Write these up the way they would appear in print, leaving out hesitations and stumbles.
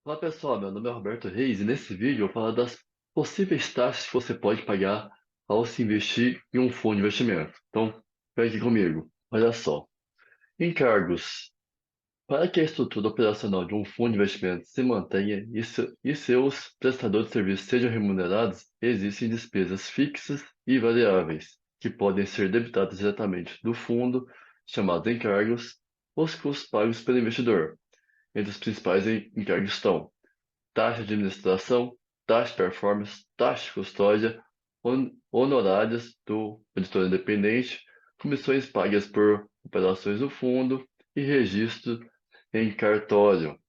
Olá pessoal, meu nome é Roberto Reis e nesse vídeo eu vou falar das possíveis taxas que você pode pagar ao se investir em um fundo de investimento. Então, vem aqui comigo. Olha só. Encargos. Para que a estrutura operacional de um fundo de investimento se mantenha e seus prestadores de serviços sejam remunerados, existem despesas fixas e variáveis, que podem ser debitadas diretamente do fundo, chamados encargos, os custos pagos pelo investidor. Entre os principais encargos estão taxa de administração, taxa de performance, taxa de custódia, honorários do auditor independente, comissões pagas por operações do fundo e registro em cartório.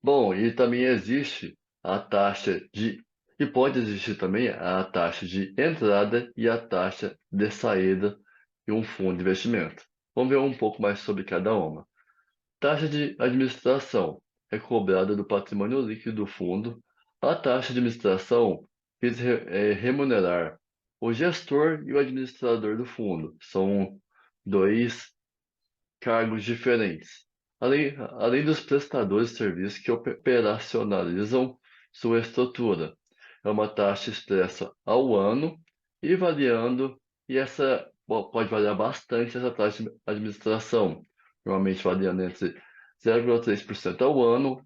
Bom, e também existe a taxa de, e pode existir também a taxa de entrada e a taxa de saída de um fundo de investimento. Vamos ver um pouco mais sobre cada uma. Taxa de administração é cobrada do patrimônio líquido do fundo. A taxa de administração visa remunerar o gestor e o administrador do fundo. São dois cargos diferentes. Além dos prestadores de serviços que operacionalizam sua estrutura. É uma taxa expressa ao ano e variando, e essa pode variar bastante essa taxa de administração, normalmente variando entre 0,3% ao ano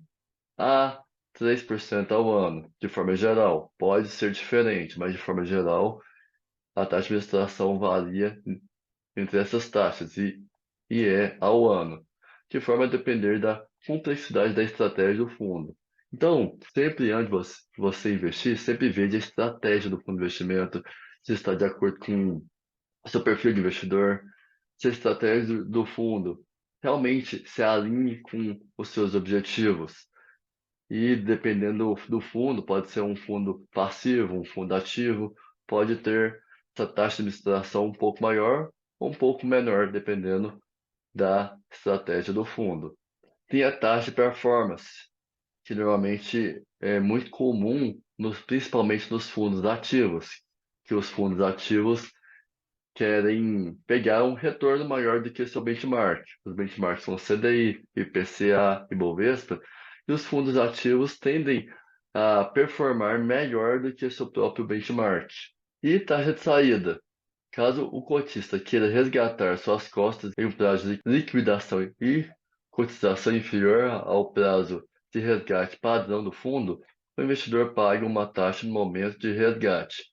a 3% ao ano, de forma geral. Pode ser diferente, mas de forma geral, a taxa de administração varia entre essas taxas e é ao ano, de forma a depender da complexidade da estratégia do fundo. Então, sempre antes de você investir, sempre veja a estratégia do fundo de investimento, se está de acordo com o seu perfil de investidor, se a estratégia do fundo realmente se alinhe com os seus objetivos. E dependendo do fundo, pode ser um fundo passivo, um fundo ativo, pode ter essa taxa de administração um pouco maior ou um pouco menor, dependendo da estratégia do fundo. Tem a taxa de performance, que normalmente é muito comum, principalmente nos fundos ativos, que os fundos ativos querem pegar um retorno maior do que seu benchmark. Os benchmarks são CDI, IPCA e Bovespa, e os fundos ativos tendem a performar melhor do que seu próprio benchmark. E taxa de saída. Caso o cotista queira resgatar suas costas em um prazo de liquidação e cotização inferior ao prazo de resgate padrão do fundo, o investidor paga uma taxa no momento de resgate.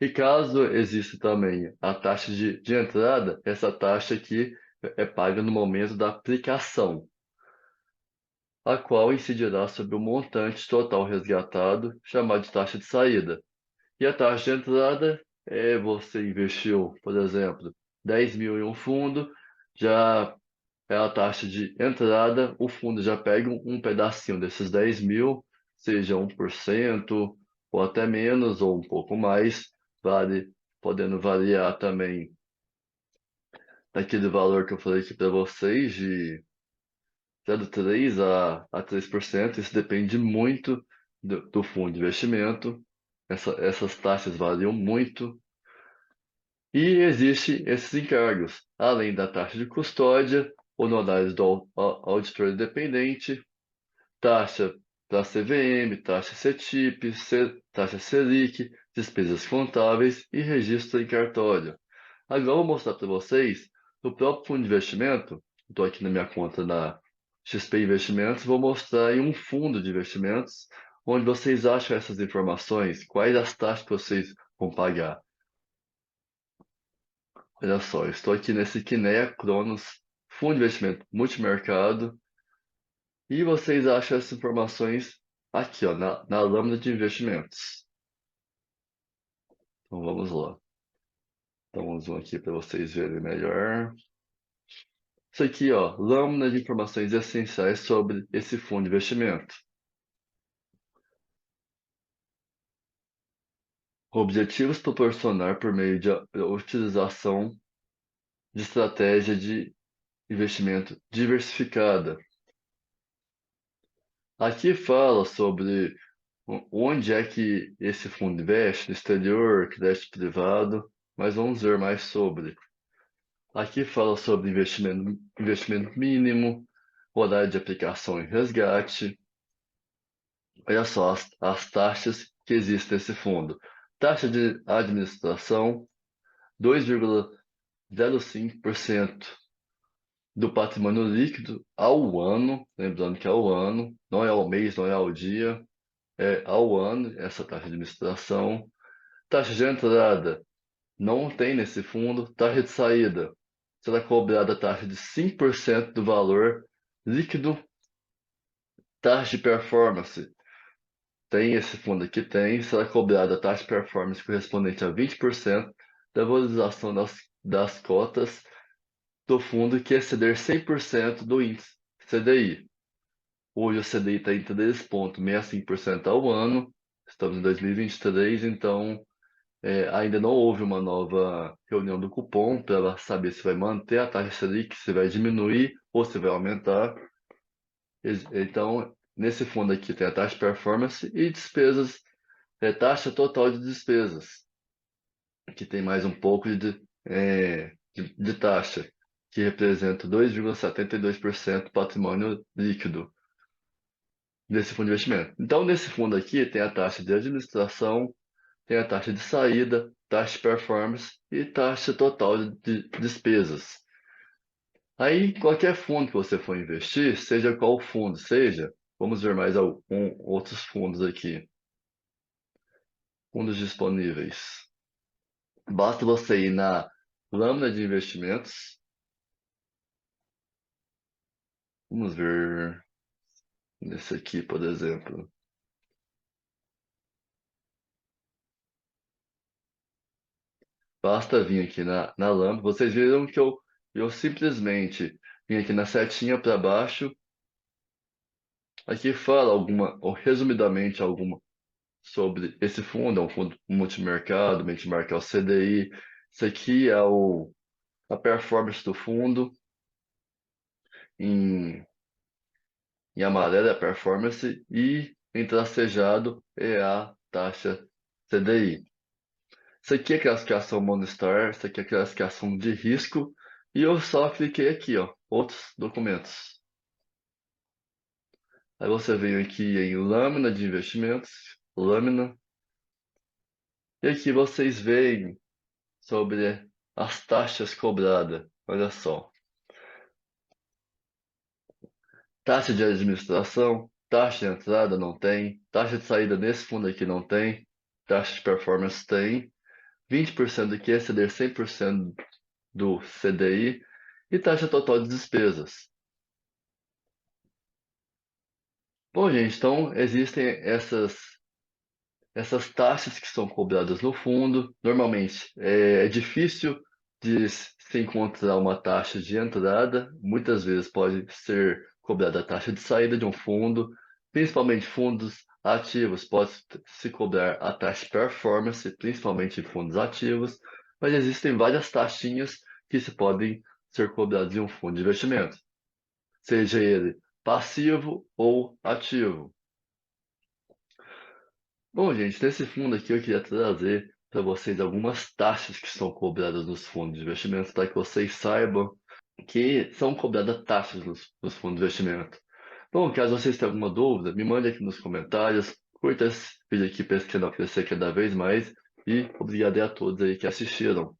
E caso exista também a taxa de entrada, essa taxa aqui é paga no momento da aplicação, a qual incidirá sobre o montante total resgatado, chamado de taxa de saída. E a taxa de entrada é você investiu, por exemplo, 10 mil em um fundo, já é a taxa de entrada, o fundo já pega um pedacinho desses 10 mil, seja 1% ou até menos, ou um pouco mais, vale, podendo variar também daquele valor que eu falei aqui para vocês, de 0,3 a 3%. Isso depende muito do fundo de investimento, essas taxas variam muito. E existe esses encargos, além da taxa de custódia, honorários do auditor independente, taxa para CVM, taxa CETIP, taxa Selic, despesas contábeis e registro em cartório. Agora eu vou mostrar para vocês, no próprio fundo de investimento, estou aqui na minha conta na XP Investimentos, vou mostrar em um fundo de investimentos, onde vocês acham essas informações, quais as taxas que vocês vão pagar. Olha só, eu estou aqui nesse Kinea Cronos, fundo de investimento multimercado, e vocês acham essas informações aqui, ó, na lâmina de investimentos. Então vamos lá. Dá um zoom aqui para vocês verem melhor. Isso aqui, ó, lâmina de informações essenciais sobre esse fundo de investimento. Objetivos proporcionar por meio de utilização de estratégia de investimento diversificada. Aqui fala sobre onde é que esse fundo investe, no exterior, crédito privado, mas vamos ver mais sobre. Aqui fala sobre investimento mínimo, horário de aplicação e resgate. olha só as taxas que existem nesse fundo. Taxa de administração, 2,05% do patrimônio líquido ao ano, lembrando que é ao ano, não é ao mês, não é ao dia, é ao ano essa taxa de administração. Taxa de entrada, não tem nesse fundo. Taxa de saída, será cobrada a taxa de 5% do valor líquido. Taxa de performance, tem esse fundo aqui, tem, será cobrada a taxa de performance correspondente a 20% da valorização das cotas do fundo que exceder 100% do índice CDI. Hoje o CDI está em 3,65% ao ano, estamos em 2023, então ainda não houve uma nova reunião do cupom para saber se vai manter a taxa Selic, se vai diminuir ou se vai aumentar. Então, nesse fundo aqui tem a taxa de performance e despesas, taxa total de despesas, que tem mais um pouco de taxa, que representa 2,72% do patrimônio líquido desse fundo de investimento. Então, nesse fundo aqui tem a taxa de administração, tem a taxa de saída, taxa de performance e taxa total de despesas. Aí, qualquer fundo que você for investir, seja qual fundo seja, vamos ver mais outros fundos aqui. Fundos disponíveis. Basta você ir na lâmina de investimentos. Vamos ver nesse aqui, por exemplo. Basta vir aqui na lâmpada. Vocês viram que eu simplesmente vim aqui na setinha para baixo. Aqui fala ou resumidamente, alguma sobre esse fundo. É um fundo multimercado, benchmark é o CDI. Isso aqui é a performance do fundo. Em amarelo é a performance e em tracejado é a taxa CDI. Isso aqui é classificação Morningstar, isso aqui é classificação de risco, e eu só cliquei aqui, ó, outros documentos. Aí você vem aqui em lâmina de investimentos, lâmina, e aqui vocês veem sobre as taxas cobradas. Olha só. Taxa de administração, taxa de entrada não tem, taxa de saída nesse fundo aqui não tem, taxa de performance tem, 20% aqui exceder 100% do CDI e taxa total de despesas. Bom, gente, então existem essas taxas que são cobradas no fundo. Normalmente é difícil de se encontrar uma taxa de entrada. Muitas vezes pode ser cobrada a taxa de saída de um fundo, principalmente fundos ativos, pode se cobrar a taxa de performance, principalmente em fundos ativos, mas existem várias taxinhas que se podem ser cobradas em um fundo de investimento, seja ele passivo ou ativo. Bom, gente, nesse fundo aqui eu queria trazer para vocês algumas taxas que são cobradas nos fundos de investimento, para que vocês saibam que são cobradas taxas nos fundos de investimento. Bom, caso vocês tenham alguma dúvida, me mande aqui nos comentários, curta esse vídeo aqui para esse canal crescer cada vez mais e obrigado a todos aí que assistiram.